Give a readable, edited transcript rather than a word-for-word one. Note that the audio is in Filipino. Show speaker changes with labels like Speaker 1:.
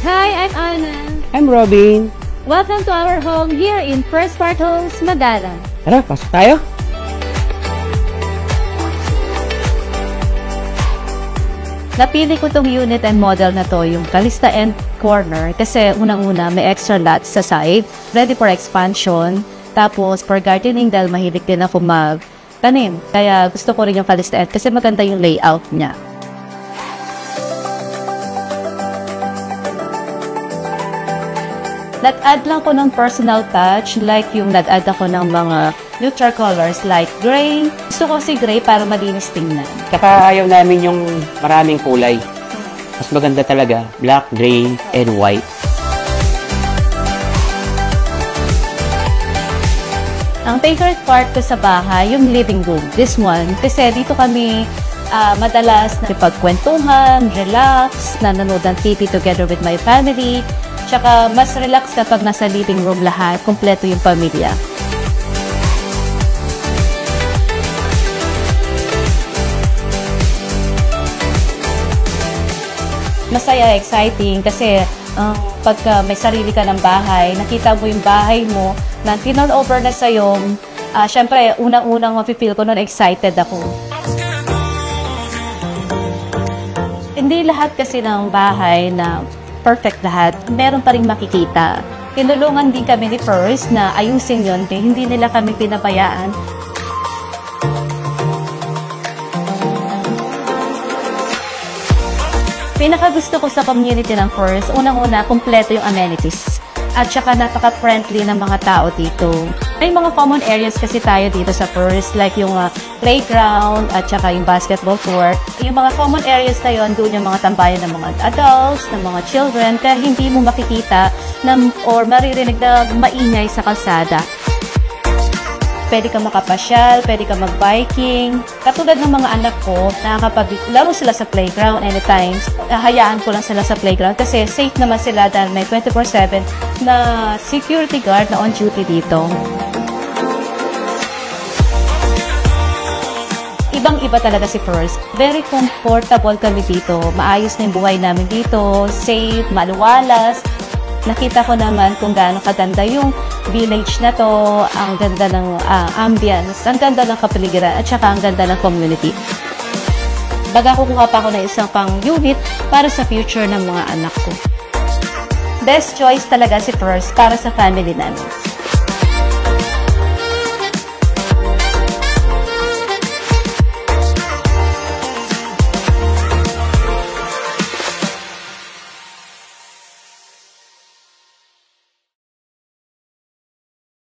Speaker 1: Hi, I'm Anna.
Speaker 2: I'm Robin.
Speaker 1: Welcome to our home here in First Part Homes, Magalang.
Speaker 2: Tara, pasok tayo.
Speaker 1: Napili ko tong unit and model na to, yung Calista and Corner, kasi unang-una may extra lot sa side, ready for expansion, tapos for gardening dahil mahilig din ako mag-tanim. Kaya gusto ko rin yung Calista End kasi maganda yung layout niya. Nag-add lang ko ng personal touch, like yung nag-add ako ng mga neutral colors like gray. Gusto ko si gray para malinis tingnan.
Speaker 2: Tsaka ayaw namin yung maraming kulay. Mas maganda talaga, black, gray, and white.
Speaker 1: Ang favorite part ko sa bahay, yung living room. This one, kasi dito kami madalas nakipagkwentuhan, relax, nanonood ng TV together with my family. Tsaka mas relax kapag nasa living room lahat, kumpleto yung pamilya. Masaya, exciting kasi pagka may sarili ka ng bahay, nakita mo yung bahay mo, na turnover na sa'yo, syempre, unang-unang mapipil ko noon, excited ako. Hindi lahat kasi ng bahay na perfect lahat, meron pa rin makikita. Tinulungan din kami ni First na ayusin yun, hindi nila kami pinabayaan. Pinakagusto ko sa community ng First, unang-una, kumpleto yung amenities. At saka napaka-friendly ng mga tao dito. May mga common areas kasi tayo dito sa First, like yung playground at saka yung basketball court. Yung mga common areas na yun, doon yung mga tambayan ng mga adults, ng mga children, kaya hindi mo makikita or maririnig na maingay sa kalsada. Pwede ka makapasyal, pwede ka mag-biking. Katulad ng mga anak ko, nakakapaglaro sila sa playground anytime. Hayaan ko lang sila sa playground kasi safe naman sila dahil may 24/7 na security guard na on duty dito. Ibang-iba talaga si First. Very comfortable kami dito. Maayos na yung buhay namin dito. Safe, maluwalas. Nakita ko naman kung gaano kaganda yung village na to, ang ganda ng ambience, ang ganda ng kapaligiran, at saka ang ganda ng community. Baga kukuha pa ako ng isang pang unit para sa future ng mga anak ko. Best choice talaga si First para sa family namin.